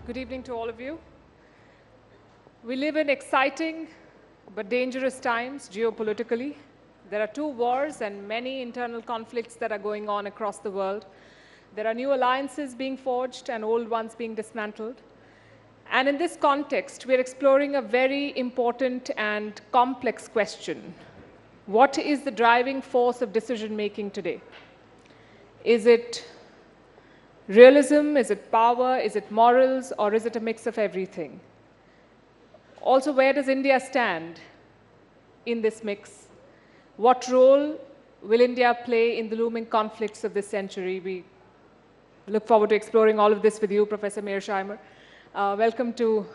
Good evening to all of you. We live in exciting but dangerous times geopolitically. There are two wars and many internal conflicts that are going on across the world. There are new alliances being forged and old ones being dismantled. And in this context, we're exploring a very important and complex question. What is the driving force of decision-making today? Is it realism? Is it power? Is it morals? Or is it a mix of everything? Also, where does India stand in this mix? What role will India play in the looming conflicts of this century? We look forward to exploring all of this with you, Professor Mearsheimer. Welcome to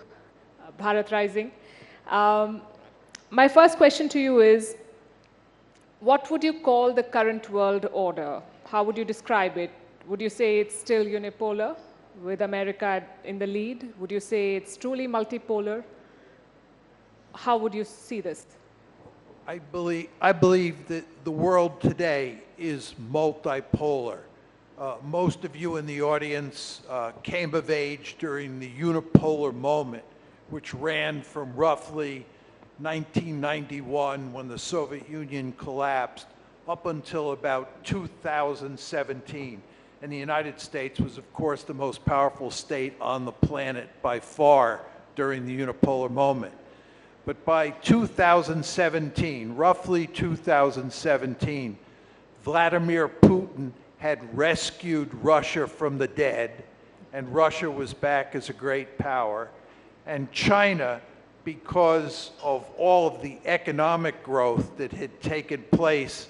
Bharat Rising. My first question to you is, what would you call the current world order? How would you describe it? Would you say it's still unipolar, with America in the lead? Would you say it's truly multipolar? How would you see this? I believe that the world today is multipolar. Most of you in the audience came of age during the unipolar moment, which ran from roughly 1991, when the Soviet Union collapsed, up until about 2017. And the United States was, of course, the most powerful state on the planet by far during the unipolar moment. But by 2017, roughly 2017, Vladimir Putin had rescued Russia from the dead, and Russia was back as a great power. And China, because of all of the economic growth that had taken place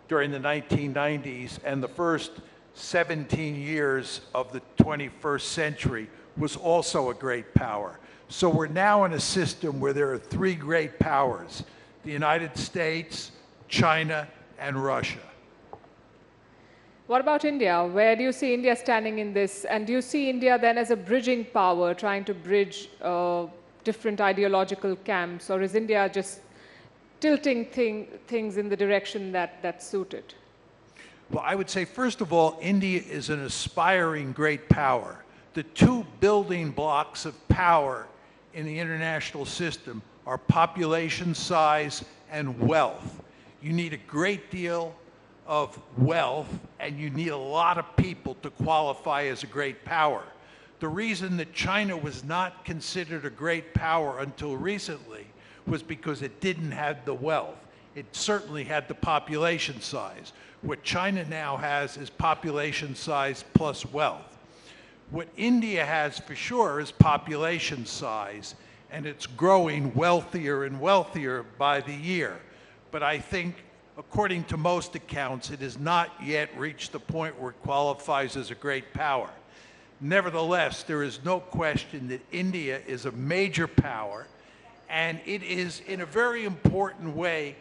during the 1990s and the first 17 years of the 21st century, was also a great power. So we're now in a system where there are three great powers: the United States, China, and Russia. What about India? Where do you see India standing in this? And do you see India then as a bridging power, trying to bridge different ideological camps? Or is India just tilting things in the direction that's suited? Well, I would say, first of all, India is an aspiring great power. The two building blocks of power in the international system are population size and wealth. You need a great deal of wealth, and you need a lot of people to qualify as a great power. The reason that China was not considered a great power until recently was because it didn't have the wealth. It certainly had the population size. What China now has is population size plus wealth. What India has for sure is population size, and it's growing wealthier and wealthier by the year. But I think, according to most accounts, it has not yet reached the point where it qualifies as a great power. Nevertheless, there is no question that India is a major power, and it is, in a very important way,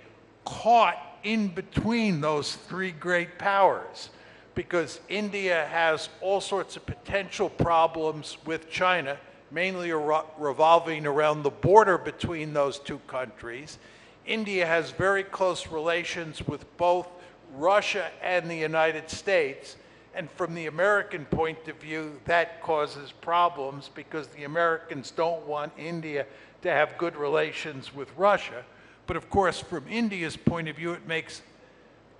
caught in between those three great powers, because India has all sorts of potential problems with China, mainly revolving around the border between those two countries. India has very close relations with both Russia and the United States, and from the American point of view, that causes problems because the Americans don't want India to have good relations with Russia. But of course, from India's point of view, it makes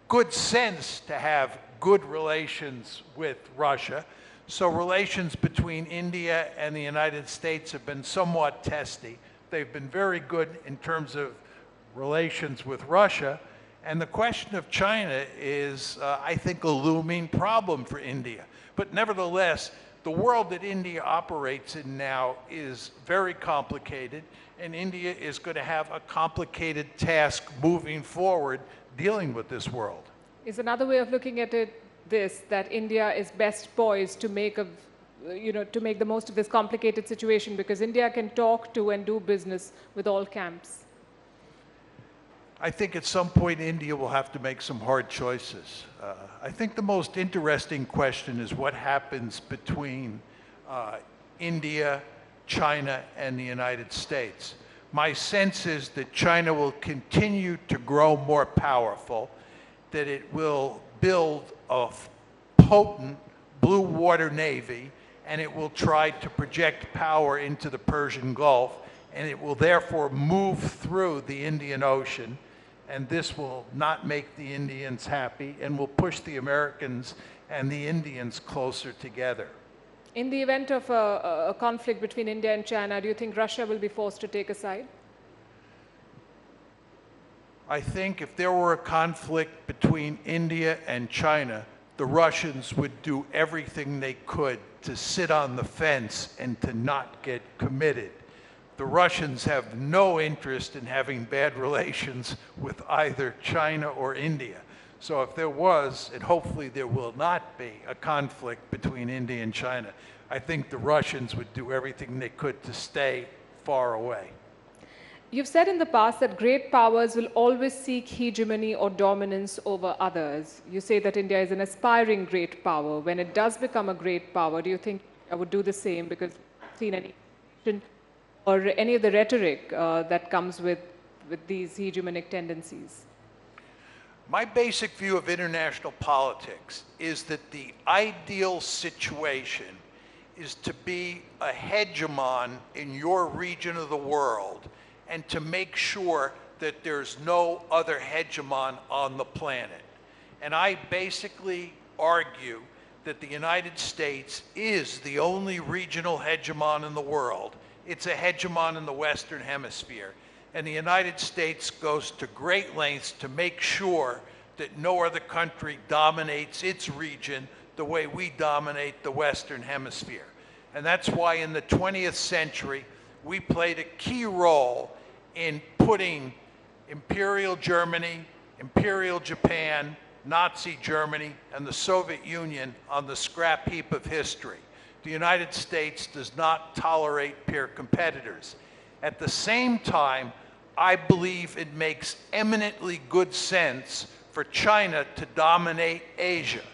good sense to have good relations with Russia. So relations between India and the United States have been somewhat testy. They've been very good in terms of relations with Russia. And the question of China is, I think, a looming problem for India. But nevertheless, the world that India operates in now is very complicated, and India is going to have a complicated task moving forward dealing with this world. Is another way of looking at it this, that India is best poised to make the most of this complicated situation, because India can talk to and do business with all camps? I think at some point India will have to make some hard choices. I think the most interesting question is what happens between India, China, and the United States. My sense is that China will continue to grow more powerful, that it will build a potent blue water navy, and it will try to project power into the Persian Gulf, and it will therefore move through the Indian Ocean, and this will not make the Indians happy and will push the Americans and the Indians closer together. In the event of a conflict between India and China, do you think Russia will be forced to take a side? I think if there were a conflict between India and China, the Russians would do everything they could to sit on the fence and to not get committed. The Russians have no interest in having bad relations with either China or India. So if there was, and hopefully there will not be, a conflict between India and China, I think the Russians would do everything they could to stay far away. You've said in the past that great powers will always seek hegemony or dominance over others. You say that India is an aspiring great power. When it does become a great power, do you think I would do the same? Because I've seen any or any of the rhetoric that comes with these hegemonic tendencies. My basic view of international politics is that the ideal situation is to be a hegemon in your region of the world and to make sure that there's no other hegemon on the planet. And I basically argue that the United States is the only regional hegemon in the world. It's a hegemon in the Western Hemisphere. And the United States goes to great lengths to make sure that no other country dominates its region the way we dominate the Western Hemisphere. And that's why in the 20th century, we played a key role in putting Imperial Germany, Imperial Japan, Nazi Germany, and the Soviet Union on the scrap heap of history. The United States does not tolerate peer competitors. At the same time, I believe it makes eminently good sense for China to dominate Asia.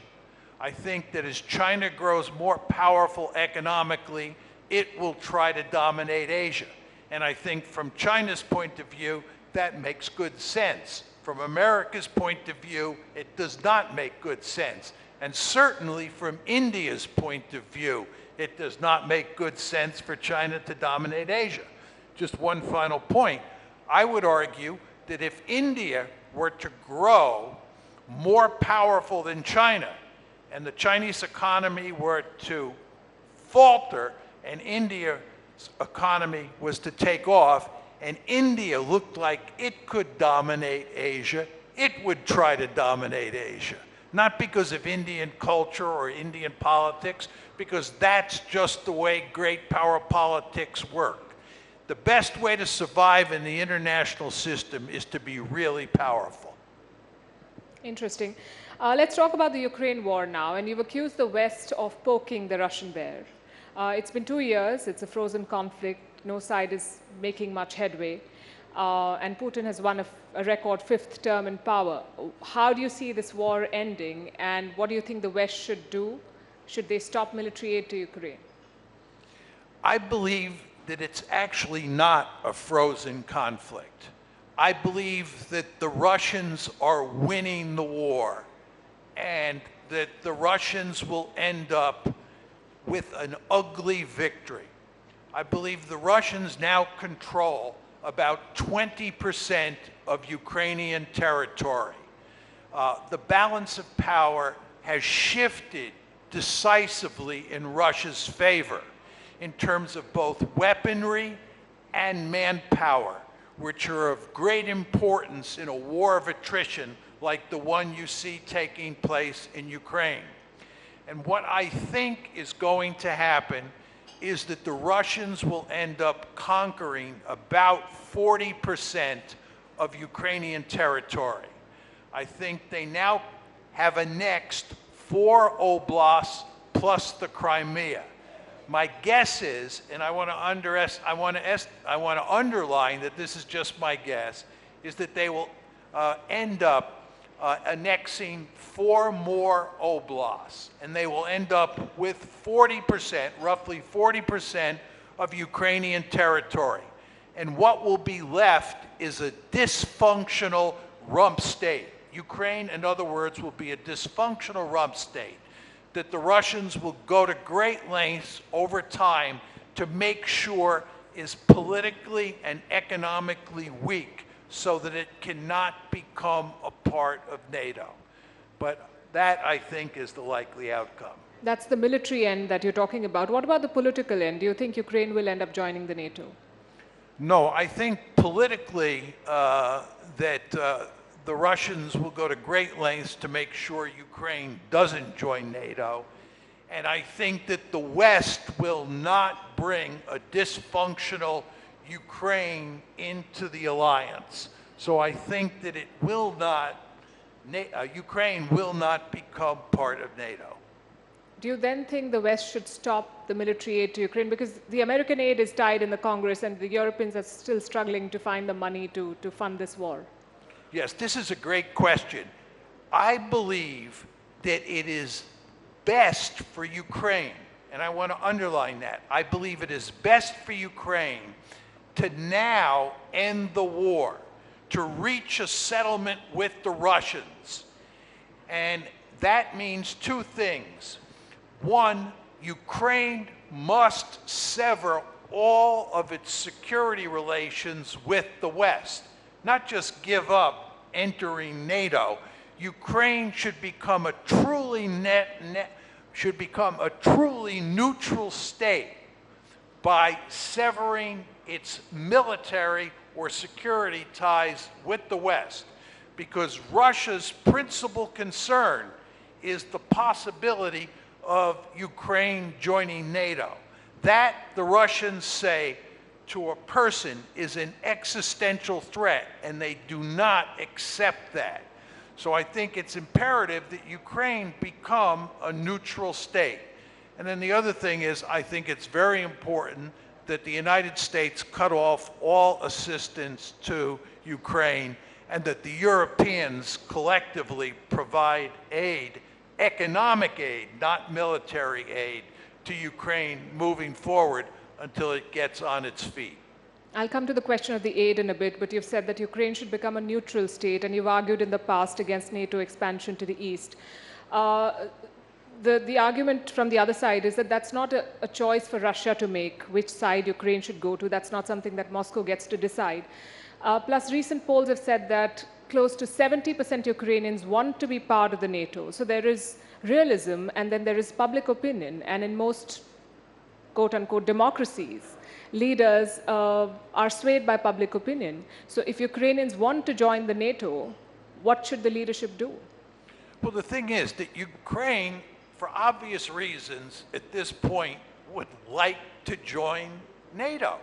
I think that as China grows more powerful economically, it will try to dominate Asia. And I think from China's point of view, that makes good sense. From America's point of view, it does not make good sense. And certainly from India's point of view, it does not make good sense for China to dominate Asia. Just one final point. I would argue that if India were to grow more powerful than China, and the Chinese economy were to falter, and India's economy was to take off, and India looked like it could dominate Asia, it would try to dominate Asia. Not because of Indian culture or Indian politics, because that's just the way great power politics work. The best way to survive in the international system is to be really powerful. Interesting. Let's talk about the Ukraine war now. And you've accused the West of poking the Russian bear. It's been 2 years. It's a frozen conflict. No side is making much headway. And Putin has won a record 5th term in power. How do you see this war ending? And what do you think the West should do? Should they stop military aid to Ukraine? I believe that it's actually not a frozen conflict. I believe that the Russians are winning the war and that the Russians will end up with an ugly victory. I believe the Russians now control about 20% of Ukrainian territory. The balance of power has shifted decisively in Russia's favor in terms of both weaponry and manpower, which are of great importance in a war of attrition like the one you see taking place in Ukraine. And what I think is going to happen is that the Russians will end up conquering about 40% of Ukrainian territory. I think they now have annexed 4 oblasts plus the Crimea. My guess is, and I want to underline that this is just my guess, is that they will end up annexing 4 more oblasts, and they will end up with 40%, roughly 40% of Ukrainian territory. And what will be left is a dysfunctional rump state. Ukraine, in other words, will be a dysfunctional rump state. that the Russians will go to great lengths over time to make sure is politically and economically weak so that it cannot become a part of NATO. But that, I think, is the likely outcome. That's the military end that you're talking about. What about the political end? Do you think Ukraine will end up joining the NATO? No, I think politically the Russians will go to great lengths to make sure Ukraine doesn't join NATO. And I think that the West will not bring a dysfunctional Ukraine into the alliance. So I think that it will not, Ukraine will not become part of NATO. Do you then think the West should stop the military aid to Ukraine? Because the American aid is tied in the Congress and the Europeans are still struggling to find the money to fund this war. Yes, this is a great question. I believe that it is best for Ukraine, and I want to underline that. I believe it is best for Ukraine to now end the war, to reach a settlement with the Russians. And that means two things. One, Ukraine must sever all of its security relations with the West, not just give up entering NATO. Ukraine should become a truly neutral state by severing its military or security ties with the West, because Russia's principal concern is the possibility of Ukraine joining NATO. That, the Russians say, to a person is an existential threat, and they do not accept that. So I think it's imperative that Ukraine become a neutral state. And then the other thing is, I think it's very important that the United States cut off all assistance to Ukraine and that the Europeans collectively provide aid, economic aid, not military aid, to Ukraine moving forward until it gets on its feet. I'll come to the question of the aid in a bit, but you've said that Ukraine should become a neutral state, and you've argued in the past against NATO expansion to the east. The argument from the other side is that that's not a choice for Russia to make, which side Ukraine should go to. That's not something that Moscow gets to decide. Plus, recent polls have said that close to 70% Ukrainians want to be part of the NATO. So there is realism, and then there is public opinion. And in most quote-unquote democracies, leaders are swayed by public opinion. So if Ukrainians want to join the NATO, what should the leadership do? Well, the thing is that Ukraine, for obvious reasons, at this point, would like to join NATO.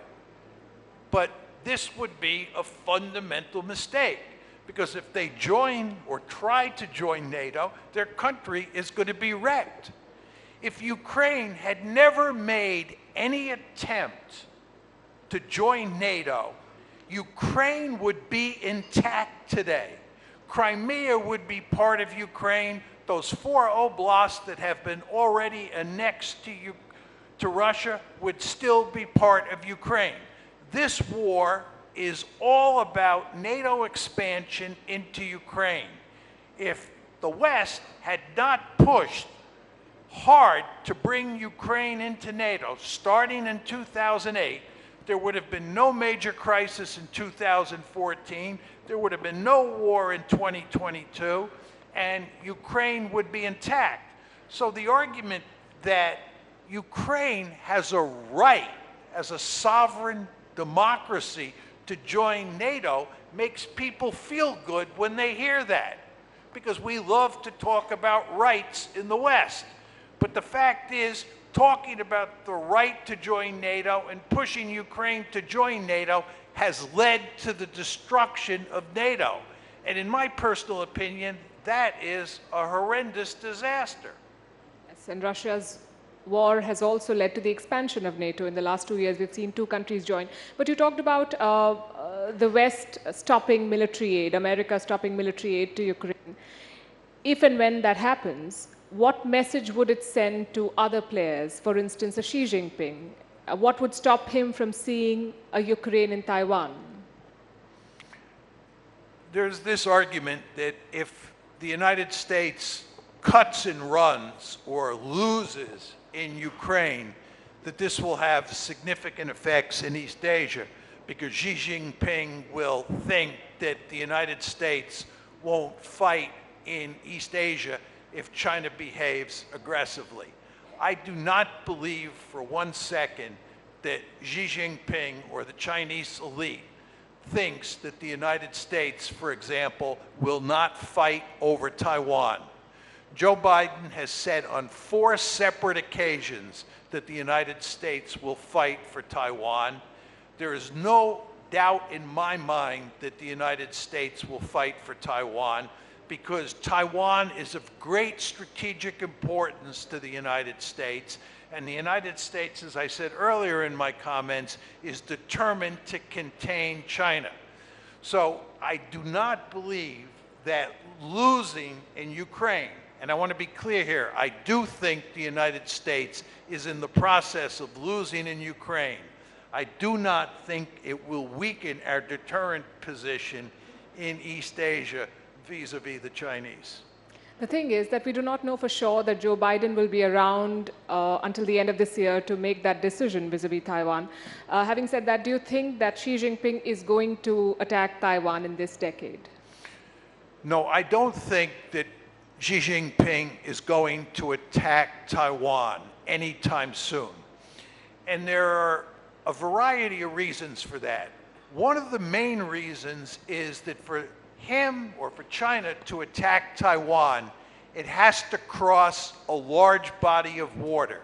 But this would be a fundamental mistake, because if they join or try to join NATO, their country is going to be wrecked. If Ukraine had never made any attempt to join NATO, Ukraine would be intact today. Crimea would be part of Ukraine. Those 4 oblasts that have been already annexed to Russia would still be part of Ukraine. This war is all about NATO expansion into Ukraine. If the West had not pushed hard to bring Ukraine into NATO, starting in 2008, there would have been no major crisis in 2014, there would have been no war in 2022, and Ukraine would be intact. So the argument that Ukraine has a right as a sovereign democracy to join NATO makes people feel good when they hear that, because we love to talk about rights in the West. But the fact is, talking about the right to join NATO and pushing Ukraine to join NATO has led to the destruction of NATO. And in my personal opinion, that is a horrendous disaster. Yes, and Russia's war has also led to the expansion of NATO. In the last 2 years, we've seen 2 countries join. But you talked about the West stopping military aid, America stopping military aid to Ukraine. If and when that happens, what message would it send to other players, for instance, a Xi Jinping? What would stop him from seeing a Ukraine in Taiwan? There's this argument that if the United States cuts and runs or loses in Ukraine, that this will have significant effects in East Asia, because Xi Jinping will think that the United States won't fight in East Asia if China behaves aggressively. I do not believe for 1 second that Xi Jinping or the Chinese elite thinks that the United States, for example, will not fight over Taiwan. Joe Biden has said on 4 separate occasions that the United States will fight for Taiwan. There is no doubt in my mind that the United States will fight for Taiwan, because Taiwan is of great strategic importance to the United States, and the United States, as I said earlier in my comments, is determined to contain China. So I do not believe that losing in Ukraine, and I want to be clear here, I do think the United States is in the process of losing in Ukraine. I do not think it will weaken our deterrent position in East Asia vis-a-vis the Chinese. The thing is that we do not know for sure that Joe Biden will be around until the end of this year to make that decision vis-a-vis Taiwan. Having said that, do you think that Xi Jinping is going to attack Taiwan in this decade? No, I don't think that Xi Jinping is going to attack Taiwan anytime soon. And there are a variety of reasons for that. One of the main reasons is that for him or for China to attack Taiwan, it has to cross a large body of water.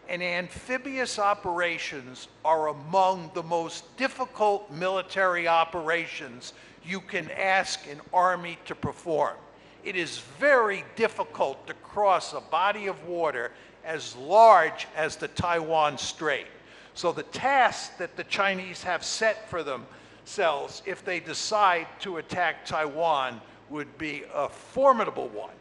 And amphibious operations are among the most difficult military operations you can ask an army to perform. It is very difficult to cross a body of water as large as the Taiwan Strait. So the task that the Chinese have set for themselves, if they decide to attack Taiwan, would be a formidable one.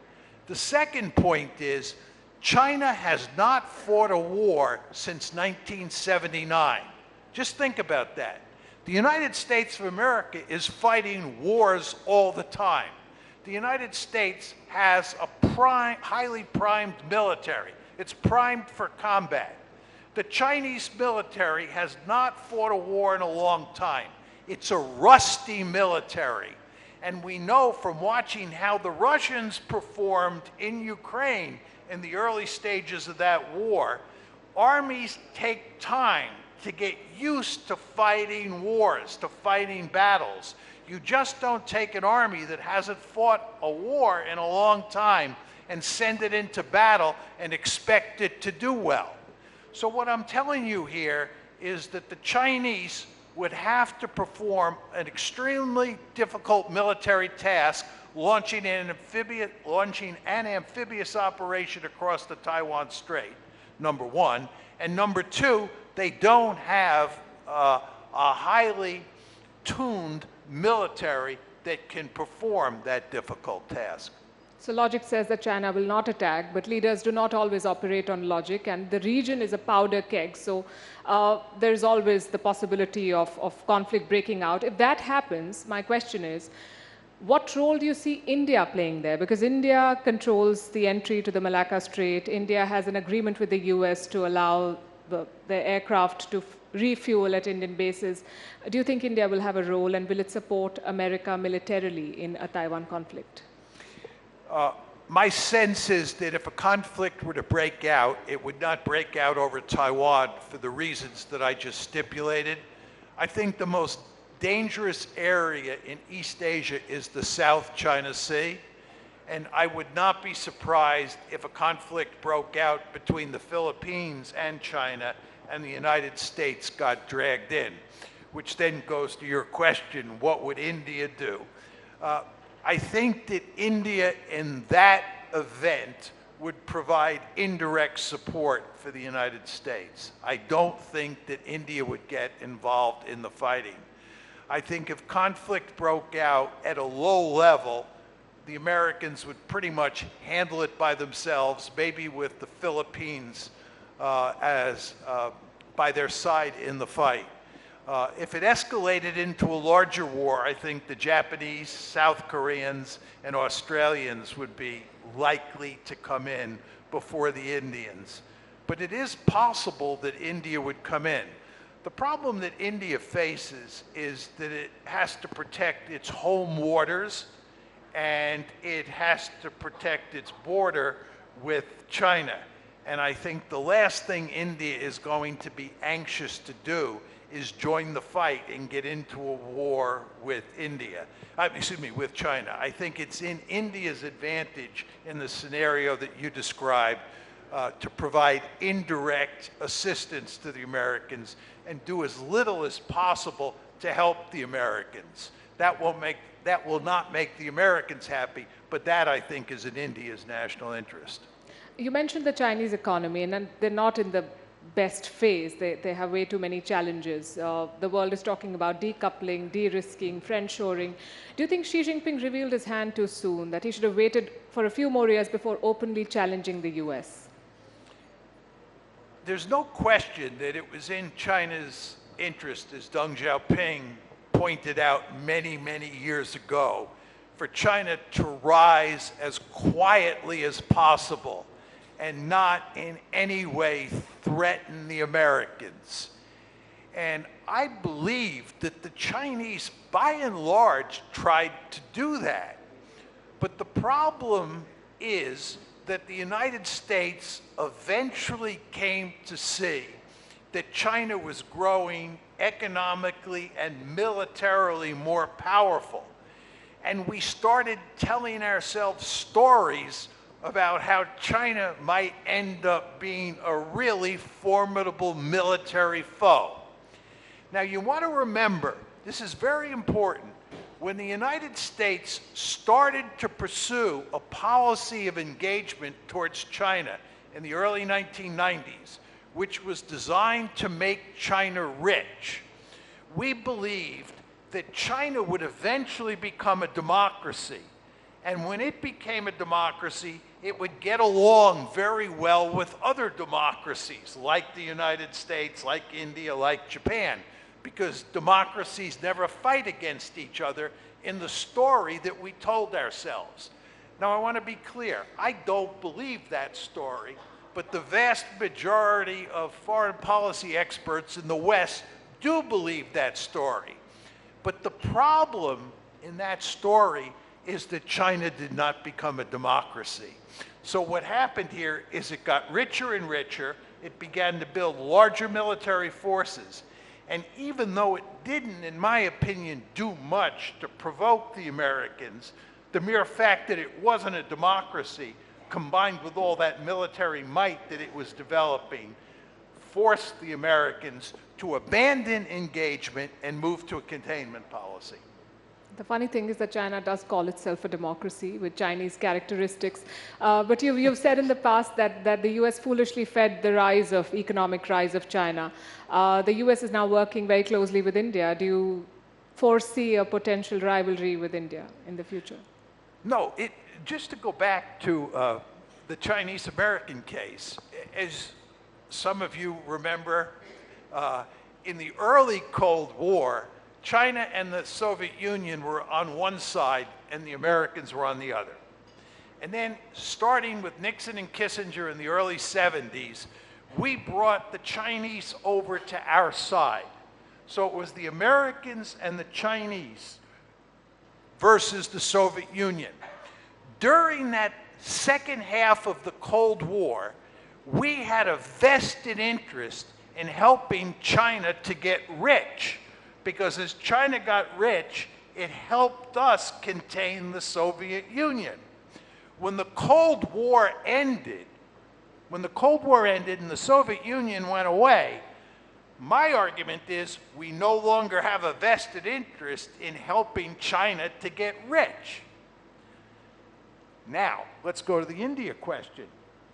The second point is, China has not fought a war since 1979. Just think about that. The United States of America is fighting wars all the time. The United States has a highly primed military. It's primed for combat. The Chinese military has not fought a war in a long time. It's a rusty military. And we know from watching how the Russians performed in Ukraine in the early stages of that war, armies take time to get used to fighting wars, to fighting battles. You just don't take an army that hasn't fought a war in a long time and send it into battle and expect it to do well. So what I'm telling you here is that the Chinese would have to perform an extremely difficult military task, launching an amphibious operation across the Taiwan Strait, number one. And number two, they don't have a highly tuned military that can perform that difficult task. So logic says that China will not attack, but leaders do not always operate on logic, and the region is a powder keg, so there's always the possibility of conflict breaking out. If that happens, my question is, what role do you see India playing there? Because India controls the entry to the Malacca Strait. India has an agreement with the US to allow the aircraft to refuel at Indian bases. Do you think India will have a role, and will it support America militarily in a Taiwan conflict? My sense is that if a conflict were to break out, it would not break out over Taiwan for the reasons that I just stipulated. I think the most dangerous area in East Asia is the South China Sea, and I would not be surprised if a conflict broke out between the Philippines and China and the United States got dragged in, which then goes to your question, what would India do? I think that India in that event would provide indirect support for the United States. I don't think that India would get involved in the fighting. I think if conflict broke out at a low level, the Americans would pretty much handle it by themselves, maybe with the Philippines by their side in the fight. If it escalated into a larger war, I think the Japanese, South Koreans, and Australians would be likely to come in before the Indians. But it is possible that India would come in. The problem that India faces is that it has to protect its home waters and it has to protect its border with China. And I think the last thing India is going to be anxious to do is join the fight and get into a war with with China. I think it's in India's advantage in the scenario that you described to provide indirect assistance to the Americans and do as little as possible to help the Americans. That will not make the Americans happy, but that I think is in India's national interest. You mentioned the Chinese economy, and they're not in the best phase. They have way too many challenges. The world is talking about decoupling, de-risking, friendshoring. Do you think Xi Jinping revealed his hand too soon, that he should have waited for a few more years before openly challenging the US? There's no question that it was in China's interest, as Deng Xiaoping pointed out many, many years ago, for China to rise as quietly as possible and not in any way threaten the Americans. And I believe that the Chinese, by and large, tried to do that. But the problem is that the United States eventually came to see that China was growing economically and militarily more powerful. And we started telling ourselves stories about how China might end up being a really formidable military foe. Now, you want to remember, this is very important, when the United States started to pursue a policy of engagement towards China in the early 1990s, which was designed to make China rich, we believed that China would eventually become a democracy. And when it became a democracy, it would get along very well with other democracies like the United States, like India, like Japan, because democracies never fight against each other in the story that we told ourselves. Now, I want to be clear. I don't believe that story, but the vast majority of foreign policy experts in the West do believe that story. But the problem in that story is that China did not become a democracy. So what happened here is it got richer and richer. It began to build larger military forces. And even though it didn't, in my opinion, do much to provoke the Americans, the mere fact that it wasn't a democracy, combined with all that military might that it was developing, forced the Americans to abandon engagement and move to a containment policy. The funny thing is that China does call itself a democracy with Chinese characteristics. But you've said in the past that the US foolishly fed the economic rise of China. The US is now working very closely with India. Do you foresee a potential rivalry with India in the future? No, just to go back to the Chinese-American case, as some of you remember, in the early Cold War, China and the Soviet Union were on one side and the Americans were on the other. And then starting with Nixon and Kissinger in the early 70s, we brought the Chinese over to our side. So it was the Americans and the Chinese versus the Soviet Union. During that second half of the Cold War, we had a vested interest in helping China to get rich, because as China got rich, it helped us contain the Soviet Union. When the Cold War ended, and the Soviet Union went away, my argument is we no longer have a vested interest in helping China to get rich. Now, let's go to the India question.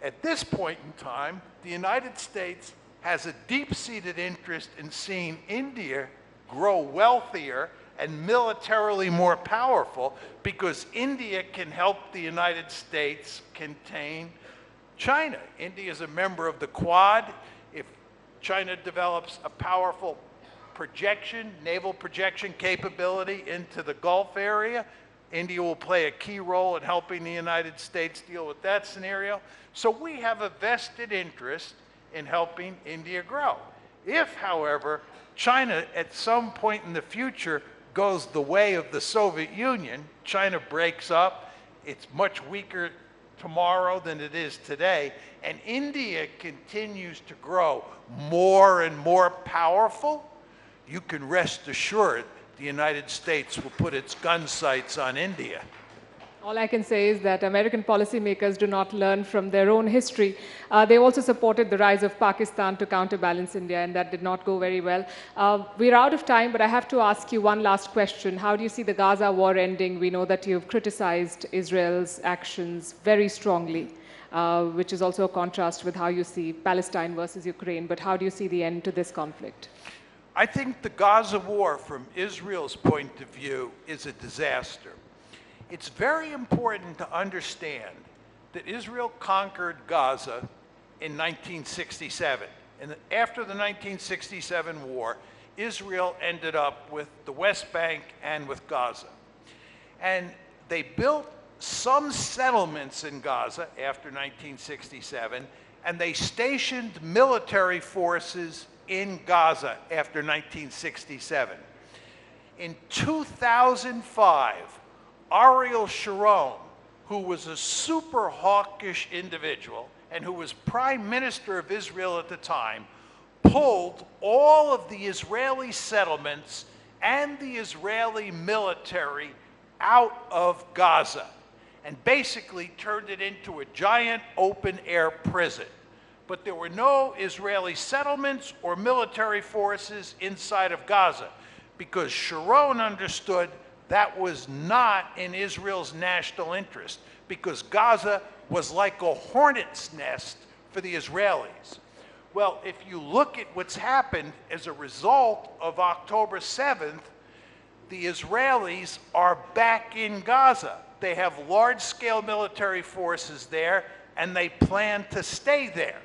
At this point in time, the United States has a deep-seated interest in seeing India grow wealthier and militarily more powerful, because India can help the United States contain China. India is a member of the Quad. If China develops a powerful naval projection capability into the Gulf area, India will play a key role in helping the United States deal with that scenario. So we have a vested interest in helping India grow. If, however, China at some point in the future goes the way of the Soviet Union, China breaks up, it's much weaker tomorrow than it is today, and India continues to grow more and more powerful, you can rest assured the United States will put its gun sights on India. All I can say is that American policymakers do not learn from their own history. They also supported the rise of Pakistan to counterbalance India, and that did not go very well. We're out of time, but I have to ask you one last question. How do you see the Gaza war ending? We know that you've criticized Israel's actions very strongly, which is also a contrast with how you see Palestine versus Ukraine. But how do you see the end to this conflict? I think the Gaza war, from Israel's point of view, is a disaster. It's very important to understand that Israel conquered Gaza in 1967. And after the 1967 war, Israel ended up with the West Bank and with Gaza. And they built some settlements in Gaza after 1967, and they stationed military forces in Gaza after 1967. In 2005, Ariel Sharon, who was a super hawkish individual and who was prime minister of Israel at the time, pulled all of the Israeli settlements and the Israeli military out of Gaza and basically turned it into a giant open-air prison. But there were no Israeli settlements or military forces inside of Gaza because Sharon understood that was not in Israel's national interest because Gaza was like a hornet's nest for the Israelis. Well, if you look at what's happened as a result of October 7th, the Israelis are back in Gaza. They have large-scale military forces there, and they plan to stay there.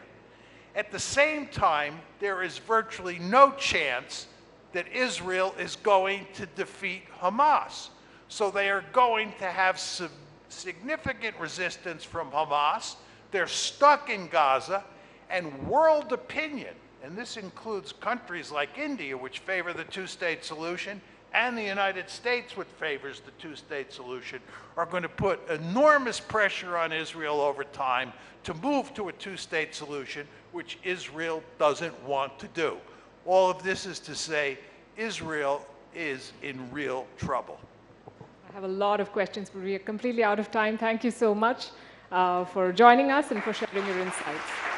At the same time, there is virtually no chance that Israel is going to defeat Hamas. So they are going to have significant resistance from Hamas. They're stuck in Gaza, and world opinion, and this includes countries like India, which favor the two-state solution, and the United States, which favors the two-state solution, are going to put enormous pressure on Israel over time to move to a two-state solution, which Israel doesn't want to do. All of this is to say, Israel is in real trouble. I have a lot of questions, but we are completely out of time. Thank you so much for joining us and for sharing your insights.